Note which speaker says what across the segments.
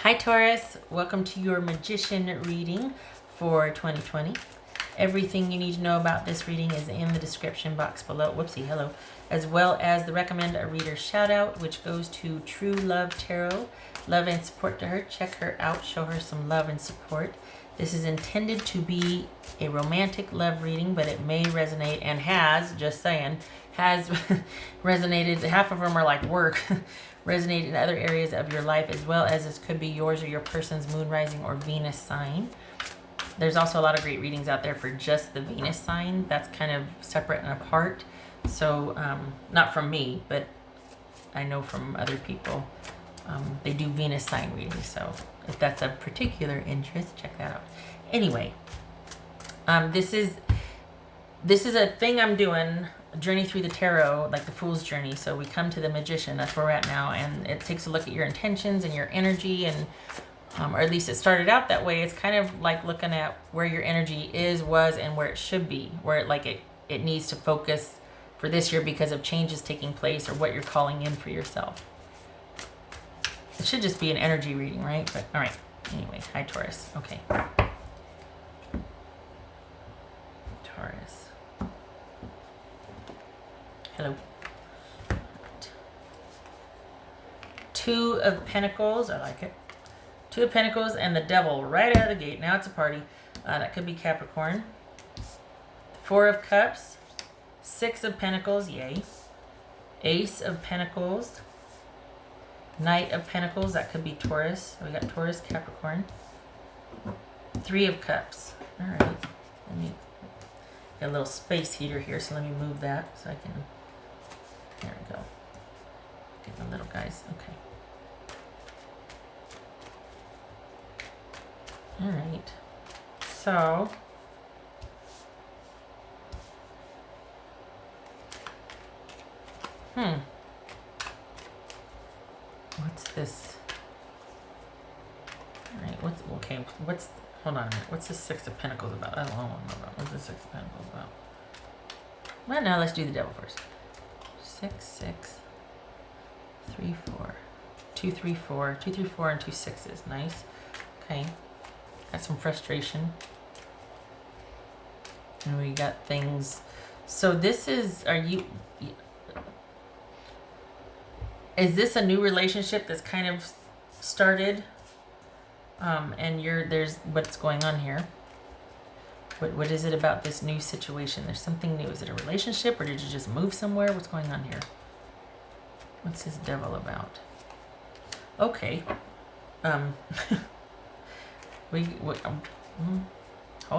Speaker 1: Hi Taurus, welcome to your magician reading for 2020. Everything you need to know about this reading is in the description box below. Whoopsie, hello. As well as the recommend a reader shout out, which goes to True Love Tarot. Love and support to her. Check her out, show her some love and support. This is intended to be a romantic love reading, but it may resonate and has, just saying, has resonated. Half of them are like work. Resonate in other areas of your life, as well as this could be yours or your person's moon, rising, or Venus sign. There's also a lot of great readings out there for just the Venus sign. That's kind of separate and apart. So, not from me, but I know from other people. They do Venus sign readings. So if that's a particular interest, check that out. Anyway, this is a thing I'm doing. Journey through the tarot, like the Fool's Journey. So we come to the Magician. That's where we're at now, and it takes a look at your intentions and your energy, and or at least it started out that way. It's kind of like looking at where your energy is, was, and where it should be, where it needs to focus for this year because of changes taking place or what you're calling in for yourself. It should just be an energy reading, right? But all right. Anyway, hi Taurus. Okay. Taurus. Hello. Two of Pentacles. I like it. Two of Pentacles and the Devil right out of the gate. Now it's a party. That could be Capricorn. Four of Cups. Six of Pentacles. Yay. Ace of Pentacles. Knight of Pentacles. That could be Taurus. So we got Taurus, Capricorn. Three of Cups. All right. Let me get a little space heater here. So let me move that so I can... There we go. Get the little guys. Okay. All right. So, what's this? All right. Hold on a minute. What's the Six of Pentacles about? I don't know about. What's the Six of Pentacles about? Well, now let's do the Devil first. 6, 6, 3, 4, 2, 3, 4, 2, 3, 4, and 2 sixes. Nice. Okay. Got some frustration. And we got things. So this is, is this a new relationship that's kind of started? And there's what's going on here. What is it about this new situation? There's something new. Is it a relationship, or did you just move somewhere? What's going on here? What's this Devil about? Okay. Hold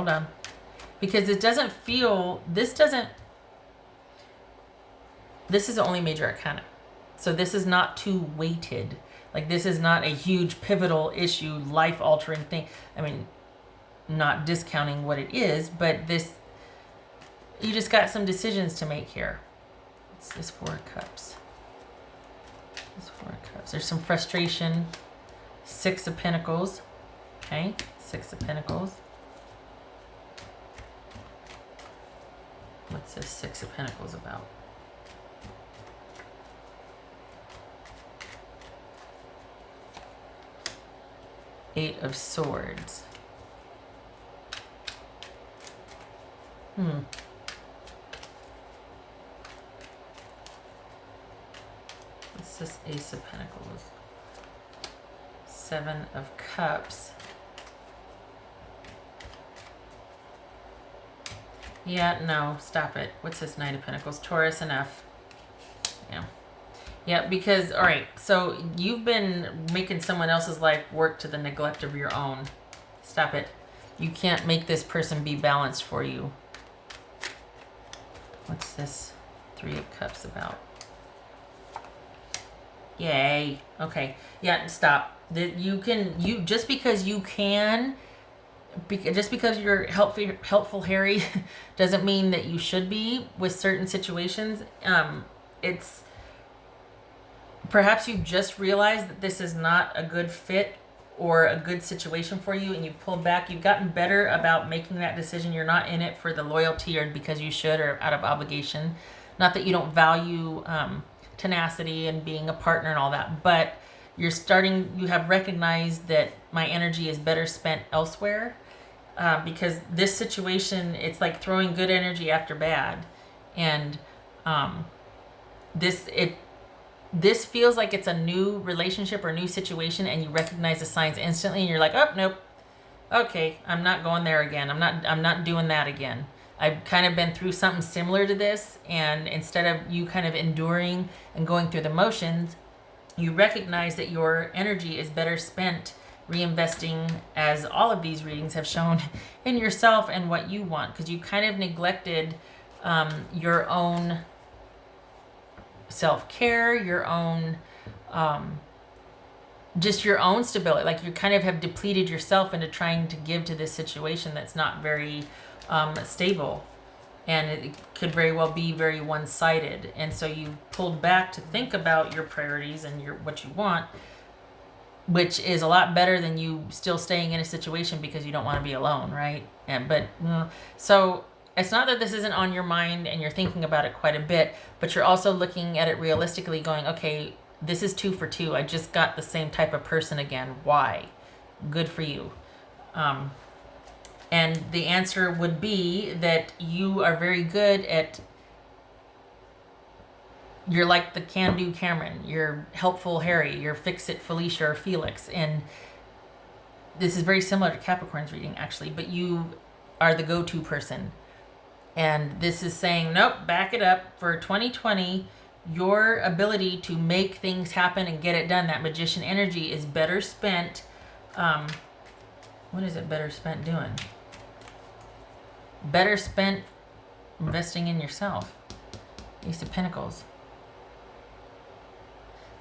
Speaker 1: on. Because it doesn't feel... This is only major arcana. So this is not too weighted. Like, this is not a huge pivotal issue, life-altering thing. I mean... Not discounting what it is, but this, you just got some decisions to make here. What's this Four of Cups? This Four of Cups. There's some frustration. Six of Pentacles. Okay, Six of Pentacles. What's this Six of Pentacles about? Eight of Swords. What's this Ace of Pentacles? Seven of Cups. Yeah, no, stop it. What's this Knight of Pentacles? Taurus, enough. Yeah. Yeah, because, all right, so you've been making someone else's life work to the neglect of your own. Stop it. You can't make this person be balanced for you. What's this Three of Cups about? Yay. Okay. Yeah, stop. Just because you're helpful Harry doesn't mean that you should be with certain situations. It's perhaps you just realized that this is not a good fit or a good situation for you, and you pulled back. You've gotten better about making that decision. You're not in it for the loyalty or because you should or out of obligation. Not that you don't value tenacity and being a partner and all that, but you have recognized that my energy is better spent elsewhere, because this situation, it's like throwing good energy after bad. And this feels like it's a new relationship or new situation, and you recognize the signs instantly, and you're like, oh, nope, okay, I'm not going there again. I'm not doing that again. I've kind of been through something similar to this, and instead of you kind of enduring and going through the motions, you recognize that your energy is better spent reinvesting, as all of these readings have shown, in yourself and what you want, because you kind of neglected your own self-care, your own just your own stability. Like, you kind of have depleted yourself into trying to give to this situation that's not very stable, and it could very well be very one-sided. And so you pulled back to think about your priorities and what you want, which is a lot better than you still staying in a situation because you don't want to be alone, right? So it's not that this isn't on your mind and you're thinking about it quite a bit, but you're also looking at it realistically, going, okay, this is 2 for 2. I just got the same type of person again. Why? Good for you. And the answer would be that you are very good at, you're like the can-do Cameron, you're helpful Harry, you're fix-it Felicia or Felix. And this is very similar to Capricorn's reading, actually, but you are the go-to person. And this is saying, nope, back it up. For 2020, your ability to make things happen and get it done, that magician energy, is better spent. What is it better spent doing? Better spent investing in yourself. Ace of Pentacles.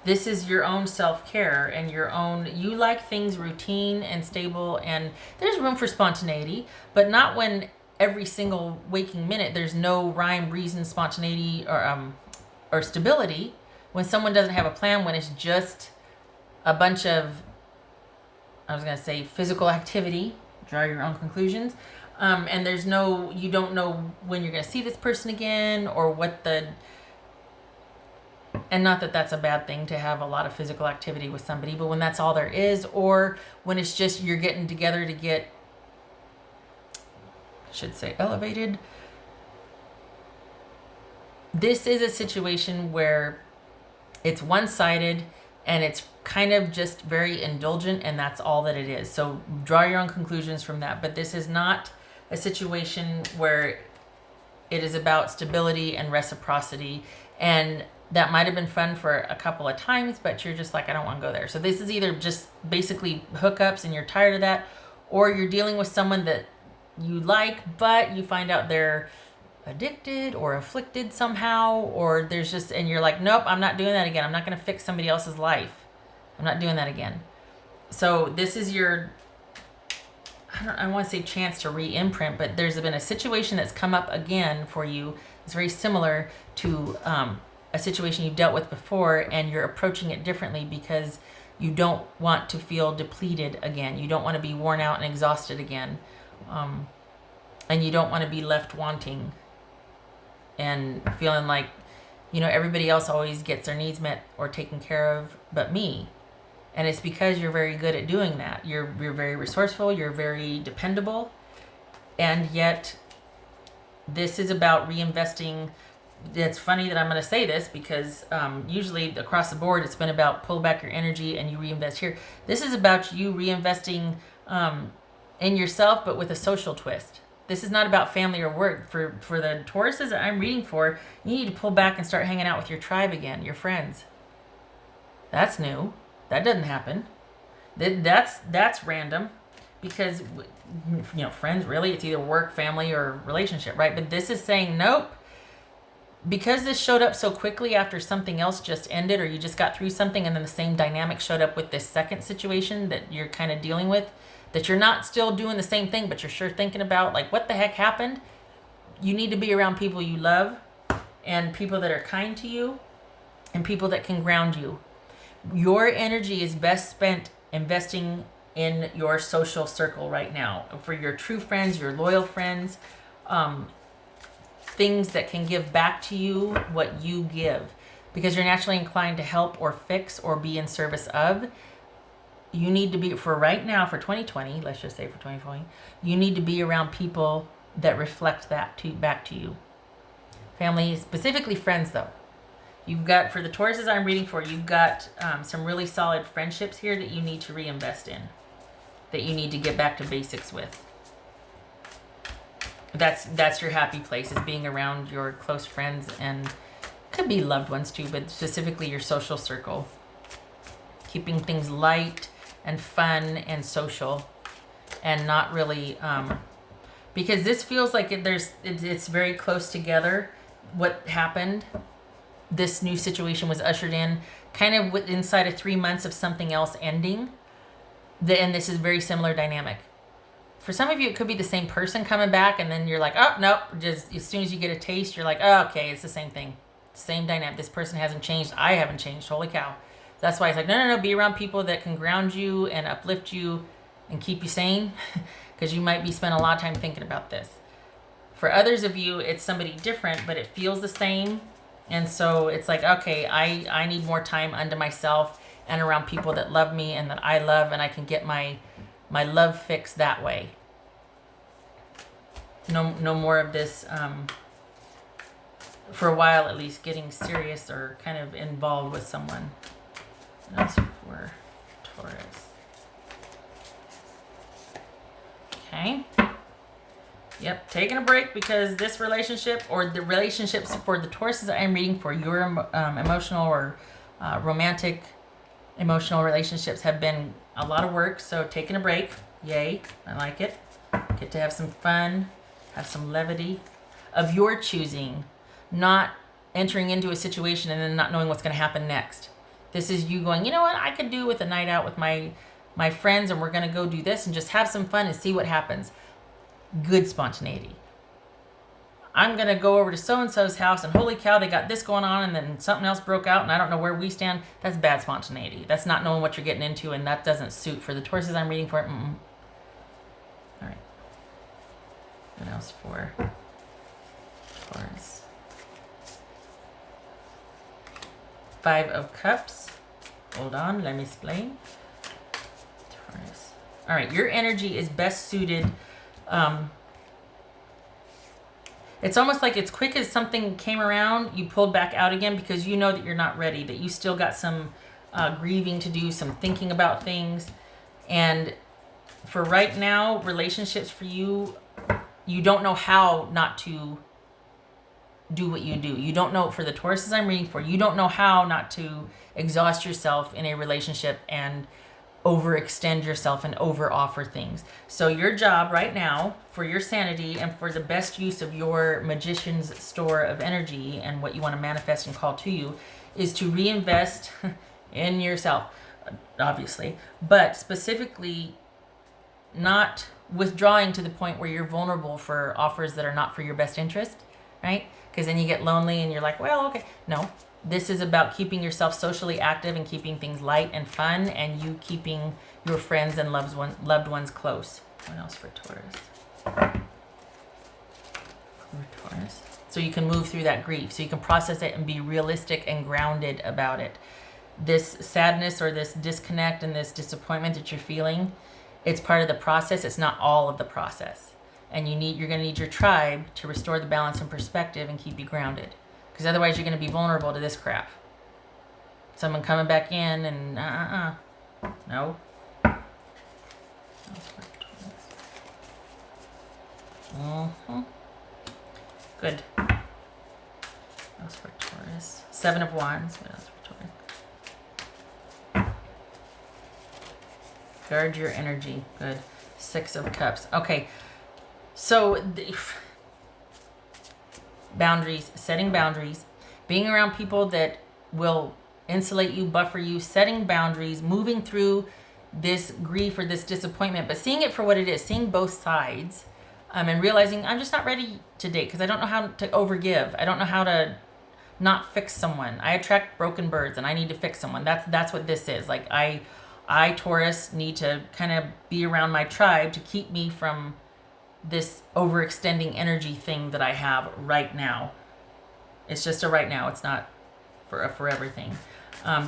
Speaker 1: This is your own self-care and your own, you like things routine and stable, and there's room for spontaneity, but not when every single waking minute there's no rhyme, reason, spontaneity, or stability. When someone doesn't have a plan, when it's just a bunch of, I was going to say physical activity, draw your own conclusions, and there's no, you don't know when you're going to see this person again, or what the, and not that that's a bad thing to have a lot of physical activity with somebody, but when that's all there is, or when it's just you're getting together to get, I should say, elevated. This is a situation where it's one-sided and it's kind of just very indulgent, and that's all that it is. So draw your own conclusions from that. But this is not a situation where it is about stability and reciprocity. And that might have been fun for a couple of times, but you're just like, I don't want to go there. So this is either just basically hookups and you're tired of that, or you're dealing with someone that you like, but you find out they're addicted or afflicted somehow, or there's just, and you're like, nope, I'm not doing that again. I'm not going to fix somebody else's life. I'm not doing that again. So this is your, I want to say chance to re-imprint, but there's been a situation that's come up again for you. It's very similar to a situation you've dealt with before, and you're approaching it differently because you don't want to feel depleted again. You don't want to be worn out and exhausted again. And you don't want to be left wanting and feeling like, everybody else always gets their needs met or taken care of but me. And it's because you're very good at doing that. You're very resourceful, you're very dependable, and yet this is about reinvesting. It's funny that I'm going to say this because usually across the board it's been about pull back your energy and you reinvest here. This is about you reinvesting in yourself, but with a social twist. This is not about family or work. For the Tauruses that I'm reading for, you need to pull back and start hanging out with your tribe again, your friends. That's new. That doesn't happen. That's random, because friends, really, it's either work, family, or relationship, right? But this is saying nope. Because this showed up so quickly after something else just ended, or you just got through something and then the same dynamic showed up with this second situation that you're kind of dealing with, that you're not still doing the same thing, but you're sure thinking about, like, what the heck happened? You need to be around people you love, and people that are kind to you, and people that can ground you. Your energy is best spent investing in your social circle right now, for your true friends, your loyal friends, things that can give back to you what you give. because you're naturally inclined to help or fix or be in service of. You need to be, for right now, for 2020, let's just say for 2020, you need to be around people that reflect that back to you. Family, specifically friends though. You've got, for the Tauruses I'm reading for, you've got some really solid friendships here that you need to reinvest in, that you need to get back to basics with. That's your happy place, is being around your close friends, and could be loved ones too, but specifically your social circle. Keeping things light and fun and social, and not really, because this feels like it's very close together. What happened, this new situation was ushered in kind of inside of 3 months of something else ending. And this is very similar dynamic. For some of you, it could be the same person coming back, and then you're like, oh, nope. Just as soon as you get a taste, you're like, oh, okay, it's the same thing. Same dynamic. This person hasn't changed. I haven't changed. Holy cow. That's why it's like, no. Be around people that can ground you and uplift you and keep you sane, because you might be spending a lot of time thinking about this. For others of you, it's somebody different, but it feels the same. And so it's like, okay, I need more time unto myself and around people that love me and that I love, and I can get my love fix that way. No more of this, for a while at least, getting serious or kind of involved with someone. That's for Taurus. Okay. Yep, taking a break, because this relationship, or the relationships for the Tauruses that I'm reading for, your emotional or romantic emotional relationships have been a lot of work. So taking a break, yay, I like it. Get to have some fun, have some levity of your choosing, not entering into a situation and then not knowing what's going to happen next. This is you going, you know what, I could do with a night out with my friends, and we're going to go do this and just have some fun and see what happens. Good spontaneity. I'm going to go over to so-and-so's house, and holy cow, they got this going on, and then something else broke out, and I don't know where we stand. That's bad spontaneity. That's not knowing what you're getting into, and that doesn't suit for the Tauruses I'm reading for. All right. What else for Taurus? 5 of Cups. Hold on, let me explain. Taurus. All right, your energy is best suited. It's almost like it's quick as something came around, you pulled back out again, because you know that you're not ready, that you still got some grieving to do, some thinking about things. And for right now, relationships for you, you don't know how not to do what you do. You don't know, for the Tauruses I'm reading for, you don't know how not to exhaust yourself in a relationship and overextend yourself and over offer things. So your job right now, for your sanity and for the best use of your magician's store of energy and what you want to manifest and call to you, is to reinvest in yourself, obviously, but specifically not withdrawing to the point where you're vulnerable for offers that are not for your best interest, right? Because then you get lonely and you're like, well, okay. No, this is about keeping yourself socially active and keeping things light and fun, and you keeping your friends and loved ones close. What else for Taurus? For Taurus. So you can move through that grief. So you can process it and be realistic and grounded about it. This sadness or this disconnect and this disappointment that you're feeling, it's part of the process. It's not all of the process. And you're going to need your tribe to restore the balance and perspective and keep you grounded. Because otherwise you're going to be vulnerable to this crap. Someone coming back in and no. Good. That's for Taurus. 7 of Wands. What else for Taurus? Guard your energy. Good. 6 of Cups. Okay. So, boundaries, setting boundaries, being around people that will insulate you, buffer you, setting boundaries, moving through this grief or this disappointment, but seeing it for what it is, seeing both sides, and realizing I'm just not ready to date because I don't know how to overgive. I don't know how to not fix someone. I attract broken birds and I need to fix someone. That's what this is. Like I Taurus, need to kind of be around my tribe to keep me from this overextending energy thing that I have right now. It's just a right now. It's not for a forever thing.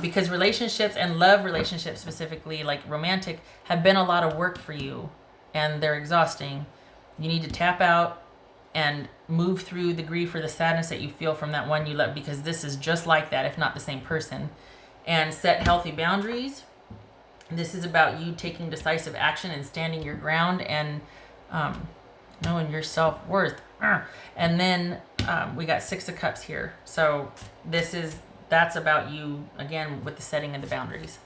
Speaker 1: Because relationships and love relationships specifically, like romantic, have been a lot of work for you and they're exhausting. You need to tap out and move through the grief or the sadness that you feel from that one you love, because this is just like that, if not the same person. And set healthy boundaries. This is about you taking decisive action and standing your ground and knowing your self-worth. And then we got 6 of Cups here. So that's about you, again, with the setting of the boundaries.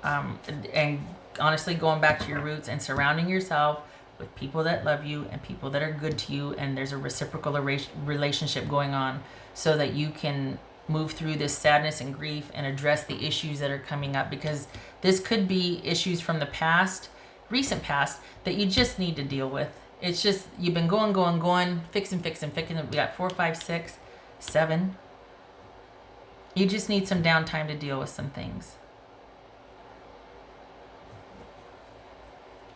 Speaker 1: And honestly, going back to your roots and surrounding yourself with people that love you and people that are good to you, and there's a reciprocal relationship going on, so that you can move through this sadness and grief and address the issues that are coming up, because this could be issues from the past, recent past, that you just need to deal with. It's just, you've been going, fixing. We got 4, 5, 6, 7. You just need some downtime to deal with some things.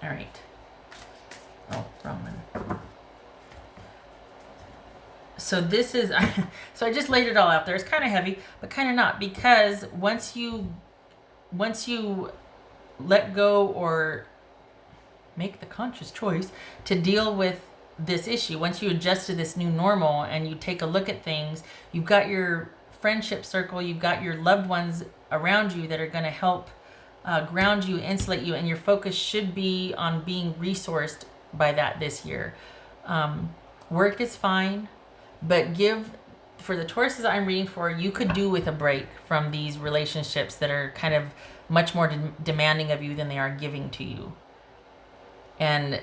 Speaker 1: All right. Oh, wrong one. So this is, so I just laid it all out there. It's kind of heavy, but kind of not, because once you let go or make the conscious choice to deal with this issue, once you adjust to this new normal and you take a look at things, you've got your friendship circle, you've got your loved ones around you that are going to help ground you, insulate you, and your focus should be on being resourced by that this year. Work is fine, but for the Tauruses I'm reading for, you could do with a break from these relationships that are kind of much more demanding of you than they are giving to you. And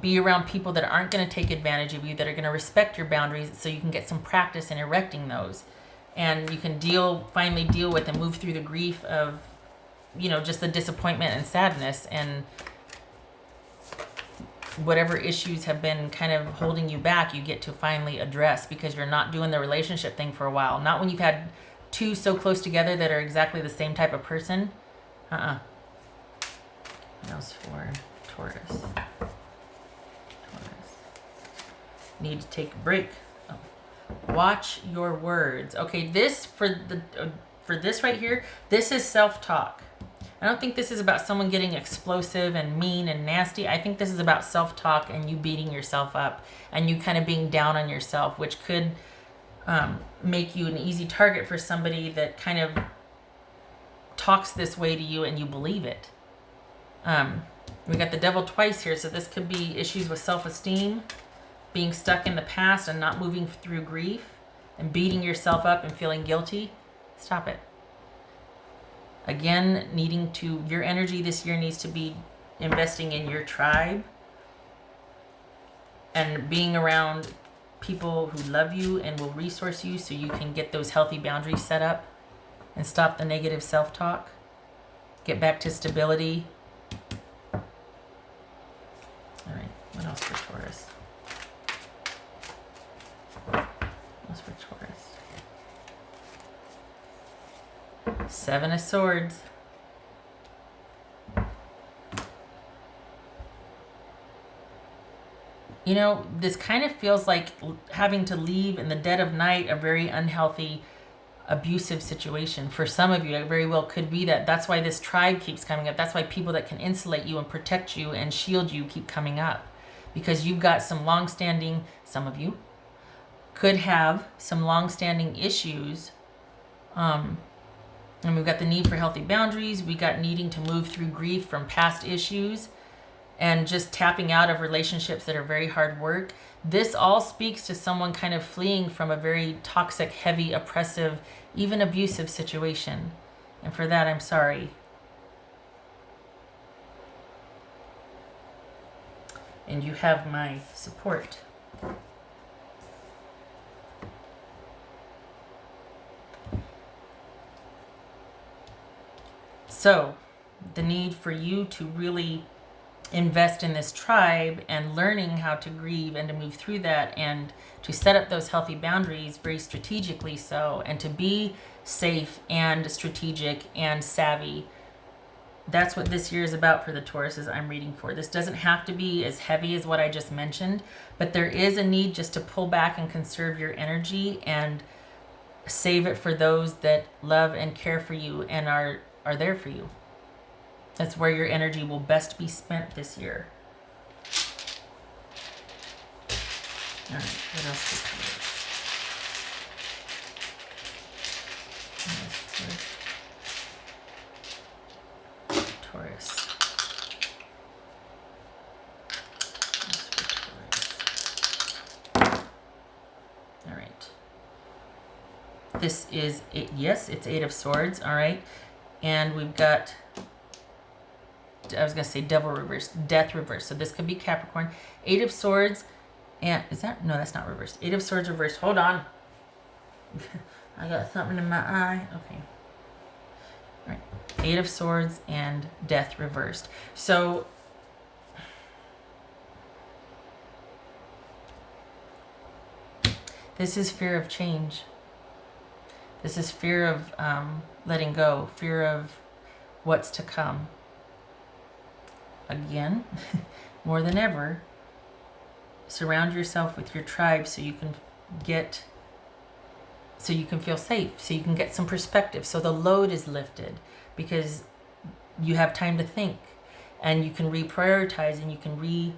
Speaker 1: be around people that aren't going to take advantage of you, that are going to respect your boundaries, so you can get some practice in erecting those. And you can finally deal with and move through the grief of, just the disappointment and sadness, and whatever issues have been kind of holding you back, you get to finally address, because you're not doing the relationship thing for a while. Not when you've had 2 so close together that are exactly the same type of person. What else for Taurus? Need to take a break. Watch your words. Okay, this for this right here, this is self-talk. I don't think this is about someone getting explosive and mean and nasty. I think this is about self-talk and you beating yourself up and you kind of being down on yourself, which could make you an easy target for somebody that kind of talks this way to you and you believe it. We got the Devil twice here, so this could be issues with self-esteem, being stuck in the past and not moving through grief, and beating yourself up and feeling guilty. Stop it. Again, your energy this year needs to be investing in your tribe and being around people who love you and will resource you, so you can get those healthy boundaries set up and stop the negative self-talk. Get back to stability. All right, what else for Taurus? What else for Taurus? 7 of Swords. This kind of feels like having to leave in the dead of night a very unhealthy, abusive situation. For some of you, it very well could be that. That's why this tribe keeps coming up. That's why people that can insulate you and protect you and shield you keep coming up. Because you've got some long-standing, some of you could have some long-standing issues. And we've got the need for healthy boundaries. We got needing to move through grief from past issues and just tapping out of relationships that are very hard work. This all speaks to someone kind of fleeing from a very toxic, heavy, oppressive, even abusive situation. And for that, I'm sorry. And you have my support. So, the need for you to really invest in this tribe and learning how to grieve and to move through that and to set up those healthy boundaries very strategically so, and to be safe and strategic and savvy. That's what this year is about for the Tauruses I'm reading for. This doesn't have to be as heavy as what I just mentioned, but there is a need just to pull back and conserve your energy and save it for those that love and care for you and are there for you. That's where your energy will best be spent this year. All right, what else for Taurus? Taurus. All right. This is it. Yes, it's 8 of Swords. All right, and we've got. I was gonna say Devil reversed, Death reversed. So this could be Capricorn. 8 of Swords, and is that no? That's not reversed. 8 of Swords reversed. Hold on. I got something in my eye. Okay. All right. 8 of Swords and Death reversed. So this is fear of change. This is fear of letting go, fear of what's to come. Again, more than ever, surround yourself with your tribe so you can feel safe, so you can get some perspective, so the load is lifted, because you have time to think, and you can reprioritize, and you can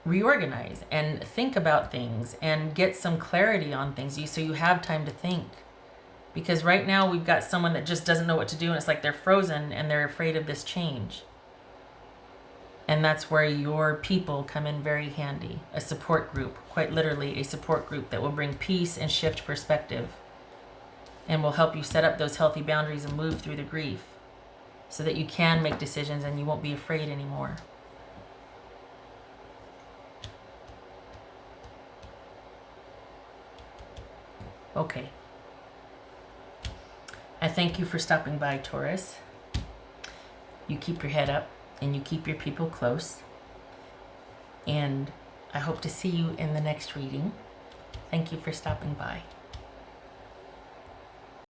Speaker 1: reorganize and think about things and get some clarity on things, so you have time to think. Because right now we've got someone that just doesn't know what to do, and it's like they're frozen and they're afraid of this change. And that's where your people come in very handy. A support group, quite literally a support group that will bring peace and shift perspective, and will help you set up those healthy boundaries and move through the grief so that you can make decisions and you won't be afraid anymore. Okay. I thank you for stopping by, Taurus. You keep your head up and you keep your people close. And I hope to see you in the next reading. Thank you for stopping by.